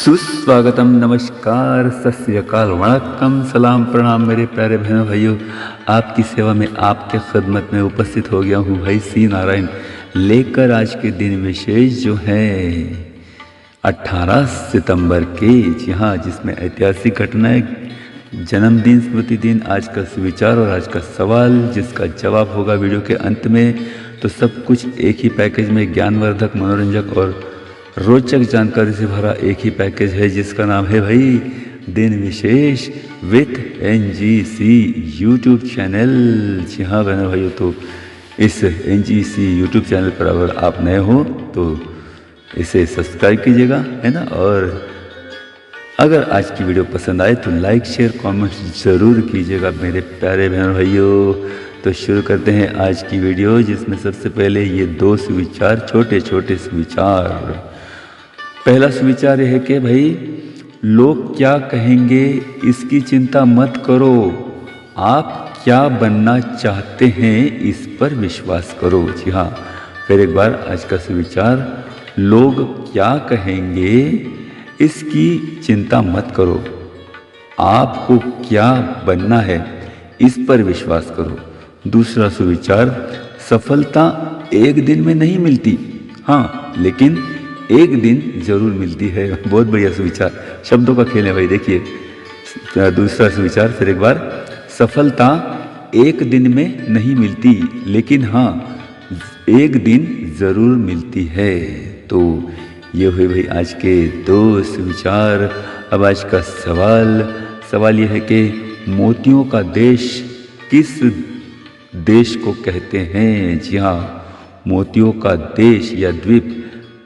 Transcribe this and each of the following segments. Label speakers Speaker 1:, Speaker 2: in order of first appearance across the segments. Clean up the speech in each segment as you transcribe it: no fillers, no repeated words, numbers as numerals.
Speaker 1: सुस्वागतम, नमस्कार, सत श्री अकाल, वणक्कम, सलाम, प्रणाम मेरे प्यारे बहनों भाइयों। आपकी सेवा में, आपके खिदमत में उपस्थित हो गया हूँ भाई सी नारायण, लेकर आज के दिन विशेष जो है 18 सितंबर के, जी हाँ, जिसमें ऐतिहासिक घटनाएं, जन्मदिन, स्मृति दिन, आज का सुविचार और आज का सवाल जिसका जवाब होगा वीडियो के अंत में। तो सब कुछ एक ही पैकेज में, ज्ञानवर्धक, मनोरंजक और रोचक जानकारी से भरा एक ही पैकेज है जिसका नाम है भाई दिन विशेष विथ NGC यूट्यूब चैनल। जी हाँ बहनों भाइयों, तो इस NGC यूट्यूब चैनल पर अगर आप नए हो तो इसे सब्सक्राइब कीजिएगा, है ना। और अगर आज की वीडियो पसंद आए तो लाइक, शेयर, कमेंट ज़रूर कीजिएगा मेरे प्यारे बहनों भाइयों। तो शुरू करते हैं आज की वीडियो, जिसमें सबसे पहले ये 2 सुविचार, छोटे छोटे सुविचार। पहला सुविचार यह है कि भाई लोग क्या कहेंगे इसकी चिंता मत करो, आप क्या बनना चाहते हैं इस पर विश्वास करो। जी हाँ, फिर एक बार आज का सुविचार, लोग क्या कहेंगे इसकी चिंता मत करो, आपको क्या बनना है इस पर विश्वास करो। दूसरा सुविचार, सफलता एक दिन में नहीं मिलती, हाँ, लेकिन एक दिन जरूर मिलती है। बहुत बढ़िया सुविचार, शब्दों का खेल है भाई। देखिए दूसरा सुविचार फिर एक बार, सफलता एक दिन में नहीं मिलती, लेकिन हाँ एक दिन जरूर मिलती है। तो ये हुए भाई आज के 2 सुविचार। अब आज का सवाल यह है कि मोतियों का देश किस देश को कहते हैं। जी हाँ, मोतियों का देश या द्वीप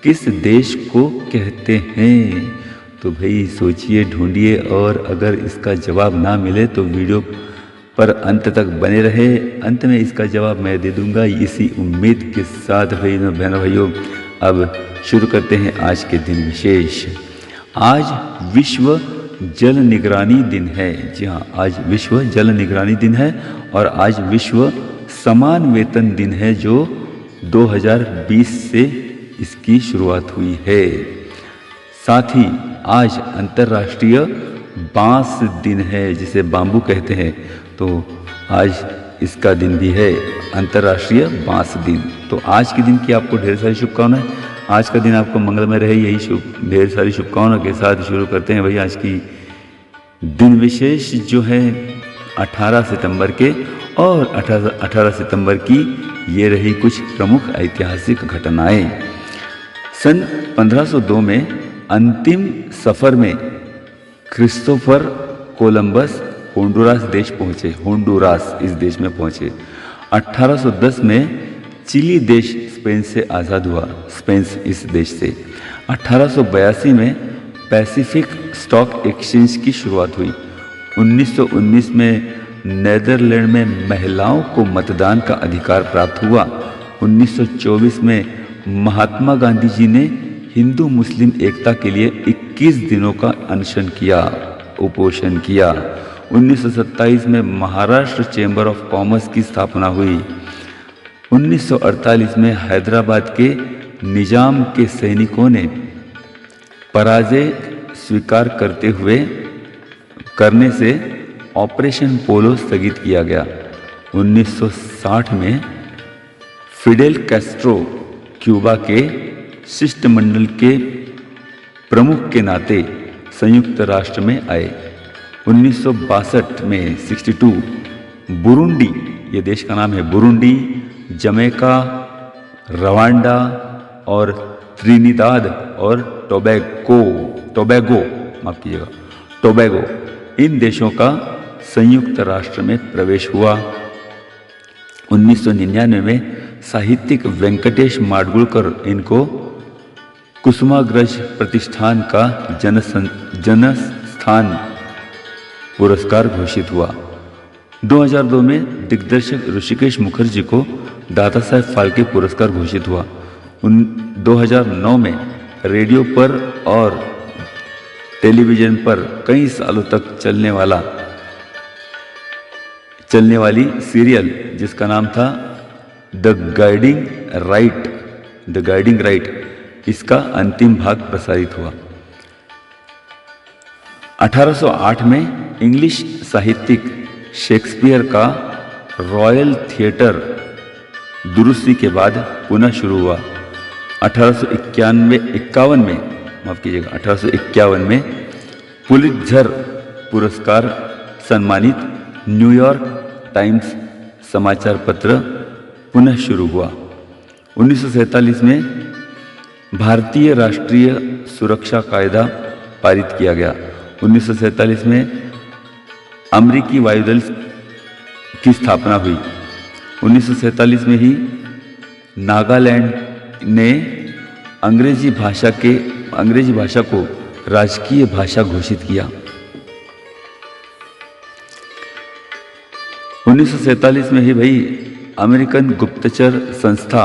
Speaker 1: किस देश को कहते हैं। तो भाई सोचिए, ढूंढिए, और अगर इसका जवाब ना मिले तो वीडियो पर अंत तक बने रहे, अंत में इसका जवाब मैं दे दूंगा, इसी उम्मीद के साथ भाई बहनों भाइयों। अब शुरू करते हैं आज के दिन विशेष। आज विश्व जल निगरानी दिन है। जी हाँ, आज विश्व जल निगरानी दिन है, और आज विश्व समान वेतन दिन है, जो 2020 से इसकी शुरुआत हुई है। साथ ही आज अंतर्राष्ट्रीय बांस दिन है, जिसे बाम्बू कहते हैं। तो आज इसका दिन भी है, अंतर्राष्ट्रीय बांस दिन। तो आज के दिन की आपको ढेर सारी शुभकामनाएं। आज का दिन आपको मंगलमय रहे, यही ढेर सारी शुभकामनाओं के साथ शुरू करते हैं भाई आज की दिन विशेष, जो है 18 सितंबर के। और 18 सितंबर की ये रही कुछ प्रमुख ऐतिहासिक घटनाएं। सन 1502 में अंतिम सफर में क्रिस्टोफर कोलंबस होंडुरास देश पहुंचे। होंडुरास इस देश में पहुंचे। 1810 में चिली देश स्पेन से आज़ाद हुआ, स्पेन इस देश से। 1882 में पैसिफिक स्टॉक एक्सचेंज की शुरुआत हुई। 1919 में नेदरलैंड में महिलाओं को मतदान का अधिकार प्राप्त हुआ। 1924 में महात्मा गांधी जी ने हिंदू मुस्लिम एकता के लिए 21 दिनों का अनशन किया, उपोषण किया। 1927 में महाराष्ट्र चैम्बर ऑफ कॉमर्स की स्थापना हुई। 1948 में हैदराबाद के निजाम के सैनिकों ने पराजय स्वीकार करने से ऑपरेशन पोलो स्थगित किया गया। 1960 में फिडेल कैस्ट्रो क्यूबा के शिष्टमंडल के प्रमुख के नाते संयुक्त राष्ट्र में आए। 1962 में 62 बुरुंडी, ये देश का नाम है बुरुंडी, जमैका, रवांडा और त्रिनिदाद और टोबैगो, माफ कीजिएगा, टोबैगो, इन देशों का संयुक्त राष्ट्र में प्रवेश हुआ। 1999 में साहित्यिक वेंकटेश माडगुळकर इनको कुसुमाग्रज प्रतिष्ठान का जनस्थान पुरस्कार घोषित हुआ। 2002 में दिग्दर्शक ऋषिकेश मुखर्जी को दादा साहेब फाल्के पुरस्कार घोषित हुआ। 2009 में रेडियो पर और टेलीविज़न पर कई सालों तक चलने वाली सीरियल, जिसका नाम था द गाइडिंग राइट, इसका अंतिम भाग प्रसारित हुआ। 1808 में इंग्लिश साहित्यिक शेक्सपियर का रॉयल थिएटर दुरुस्ती के बाद पुनः शुरू हुआ। 1851 में माफ कीजिएगा 1851 में पुलित्जर पुरस्कार सम्मानित न्यूयॉर्क टाइम्स समाचार पत्र पुनः शुरू हुआ। 1947 में भारतीय राष्ट्रीय सुरक्षा कायदा पारित किया गया। 1947 में अमेरिकी वायुदल की स्थापना हुई। 1947 में ही नागालैंड ने अंग्रेजी भाषा को राजकीय भाषा घोषित किया। 1947 में ही भाई अमेरिकन गुप्तचर संस्था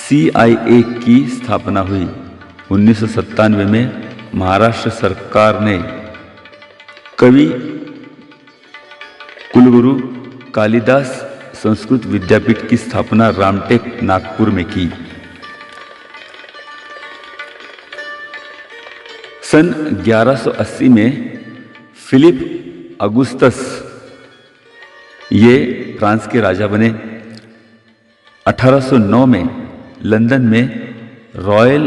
Speaker 1: CIA की स्थापना हुई। 1997 में महाराष्ट्र सरकार ने कवि कुलगुरु कालिदास संस्कृत विद्यापीठ की स्थापना रामटेक नागपुर में की। सन 1180 में फिलिप अगुस्तस ये फ्रांस के राजा बने। 1809 में लंदन में रॉयल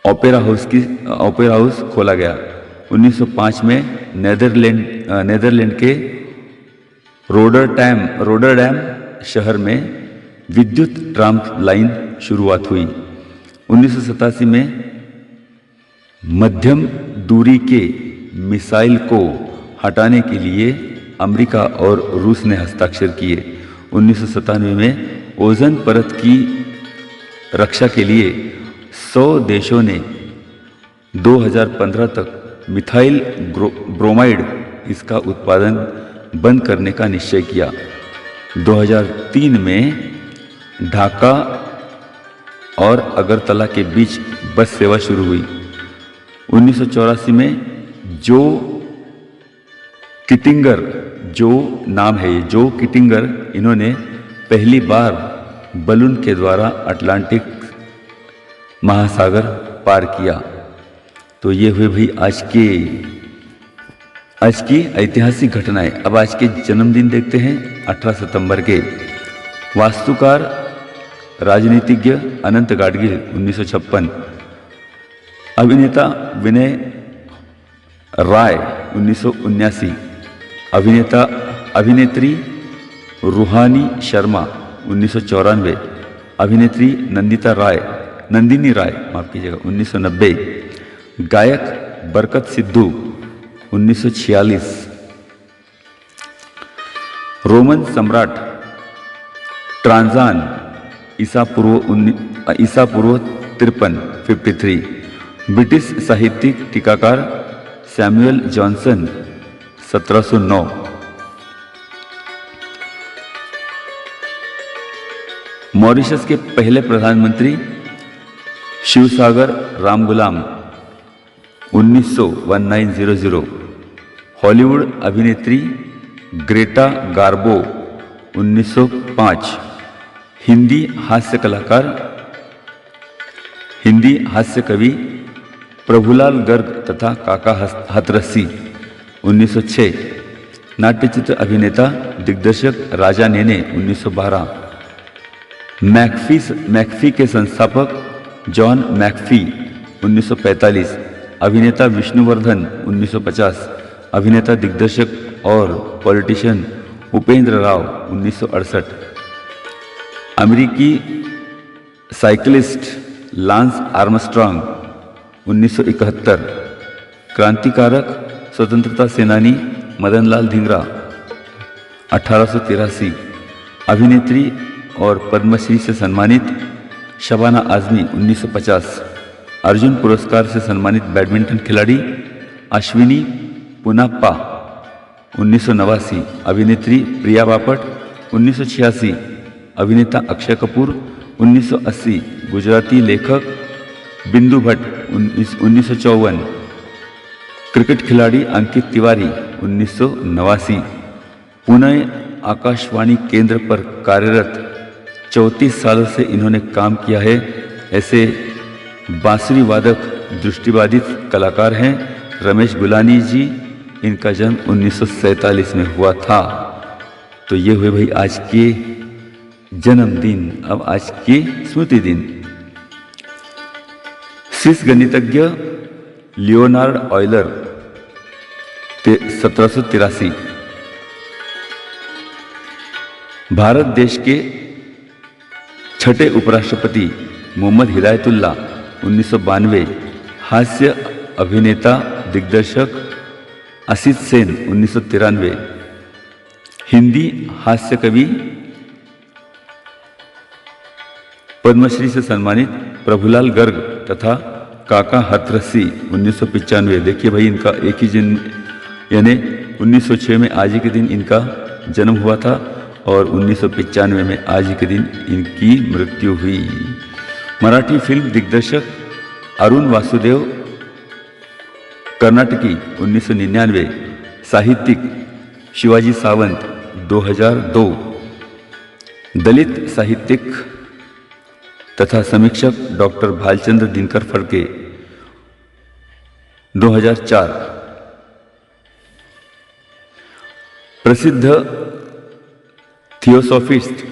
Speaker 1: ओपेरा हाउस खोला गया। 1905 में नेदरलैंड के रोडरडैम शहर में विद्युत ट्राम लाइन शुरुआत हुई। 1987 में मध्यम दूरी के मिसाइल को हटाने के लिए अमेरिका और रूस ने हस्ताक्षर किए। 1997 में ओजोन परत की रक्षा के लिए 100 देशों ने 2015 तक मिथाइल ब्रोमाइड इसका उत्पादन बंद करने का निश्चय किया। 2003 में ढाका और अगरतला के बीच बस सेवा शुरू हुई। 1984 में जो किटिंगर इन्होंने पहली बार बलून के द्वारा अटलांटिक महासागर पार किया। तो ये हुए भाई आज की ऐतिहासिक घटनाएं। अब आज के जन्मदिन देखते हैं। 18 सितंबर के वास्तुकार राजनीतिज्ञ अनंत गाडगील 1956, अभिनेता विनय राय 1979, अभिनेत्री रूहानी शर्मा 1994, अभिनेत्री नंदिनी राय 1990, गायक बरकत सिद्धू 1946, रोमन सम्राट ट्रांजान ईसा पूर्व 53, ब्रिटिश साहित्यिक टीकाकार सैमुअल जॉनसन 1709, मॉरिशस के पहले प्रधानमंत्री शिवसागर रामगुलाम 1900, हॉलीवुड अभिनेत्री ग्रेटा गार्बो 1905, हिंदी हास्य कवि प्रभुलाल गर्ग तथा काका हाथरसी 1906, नाट्यचित्र अभिनेता दिग्दर्शक राजा नेने 1912, मैक्फी के संस्थापक जॉन मैक्फी 1945, अभिनेता विष्णुवर्धन 1950, अभिनेता दिग्दर्शक और पॉलिटिशियन उपेंद्र राव 1968, अमेरिकी साइकिलिस्ट लांस आर्मस्ट्रांग 1971, क्रांतिकारक स्वतंत्रता सेनानी मदनलाल धिंगरा 1883, अभिनेत्री और पद्मश्री से सम्मानित शबाना आजमी 1950, अर्जुन पुरस्कार से सम्मानित बैडमिंटन खिलाड़ी अश्विनी पुनाप्पा 1989, अभिनेत्री प्रिया बापट 1986, अभिनेता अक्षय कपूर 1980, गुजराती लेखक बिंदु भट्ट 1954, क्रिकेट खिलाड़ी अंकित तिवारी 1989, पुणे आकाशवाणी केंद्र पर कार्यरत 34 सालों से इन्होंने काम किया है। ऐसे बांसुरी वादक दृष्टिबाधित कलाकार हैं रमेश गुलानी जी। इनका जन्म 1947 में हुआ था। तो ये हुए भाई आज के जन्मदिन। अब आज के स्मृति दिन। स्विस गणितज्ञ लियोनार्ड ऑयलर 1783। भारत देश के छठे उपराष्ट्रपति मोहम्मद हिदायतुल्लाह 1992। हास्य अभिनेता दिग्दर्शक असित सेन 1993। हिंदी हास्य कवि पद्मश्री से सम्मानित प्रभुलाल गर्ग तथा काका हथरसी 1995। देखिए भाई इनका एक ही जन्म यानी 1906 में आज ही के दिन इनका जन्म हुआ था और 1995 में आज ही के दिन इनकी मृत्यु हुई। मराठी फिल्म दिग्दर्शक अरुण वासुदेव कर्नाटकी 1999। साहित्यिक शिवाजी सावंत 2002। दलित साहित्यिक तथा समीक्षक डॉक्टर भालचंद्र दिनकर फड़के 2004। प्रसिद्ध थियोसॉफिस्ट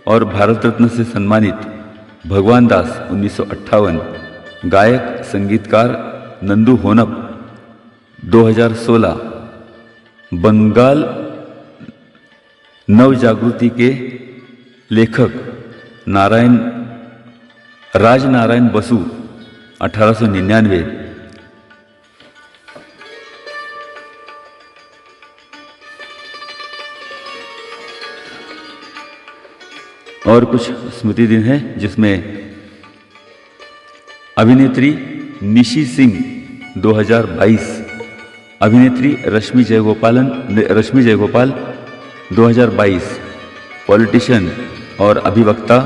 Speaker 1: और भारत रत्न से सम्मानित भगवान दास 1958। गायक संगीतकार नंदू होनप 2016। बंगाल नव जागृति के लेखक राजनारायण बसु 1899। और कुछ स्मृति दिन है जिसमें अभिनेत्री निशी सिंह 2022। अभिनेत्री रश्मि जयगोपाल 2022। पॉलिटिशियन और अभिवक्ता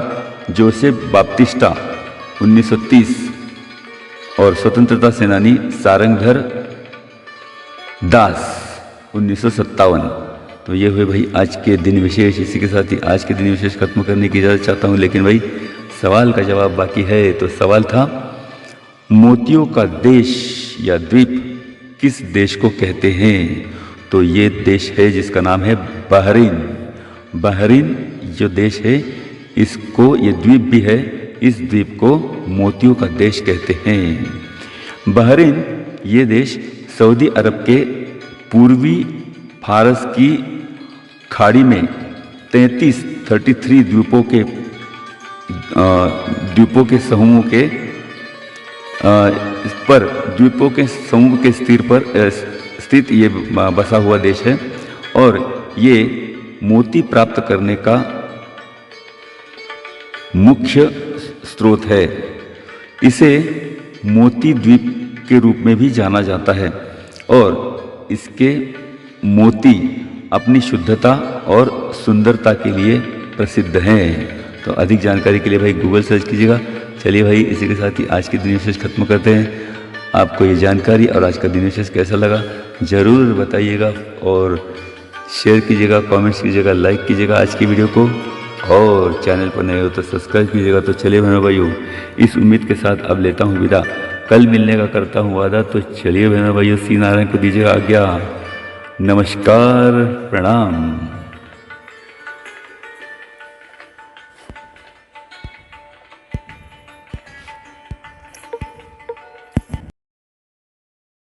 Speaker 1: जोसेफ बाप्टिस्टा 1930। और स्वतंत्रता सेनानी सारंगधर दास 1957। तो ये हुए भाई आज के दिन विशेष। इसी के साथ ही आज के दिन विशेष खत्म करने की इजाज़त चाहता हूँ, लेकिन भाई सवाल का जवाब बाकी है। तो सवाल था मोतियों का देश या द्वीप किस देश को कहते हैं? तो ये देश है जिसका नाम है बहरीन। बहरीन जो देश है इसको, ये द्वीप भी है, इस द्वीप को मोतियों का देश कहते हैं। बहरीन ये देश सऊदी अरब के पूर्वी फारस की खाड़ी में 33 द्वीपों के समूह के द्वीपों के समूह के स्थित ये बसा हुआ देश है और ये मोती प्राप्त करने का मुख्य स्रोत है। इसे मोती द्वीप के रूप में भी जाना जाता है और इसके मोती अपनी शुद्धता और सुंदरता के लिए प्रसिद्ध हैं। तो अधिक जानकारी के लिए भाई गूगल सर्च कीजिएगा। चलिए भाई इसी के साथ ही आज की दिन विशेष खत्म करते हैं। आपको ये जानकारी और आज का दिन विशेष कैसा लगा ज़रूर बताइएगा और शेयर कीजिएगा, कमेंट्स कीजिएगा, लाइक कीजिएगा आज की वीडियो को और चैनल पर नए हो तो सब्सक्राइब कीजिएगा। तो चलिए बहनों भाइयों इस उम्मीद के साथ अब लेता हूँ विदा। कल मिलने का करता हूँ वादा। तो चलिए बहनों भाइयों सी नारायण को दीजिएगा आज्ञा। नमस्कार, प्रणाम।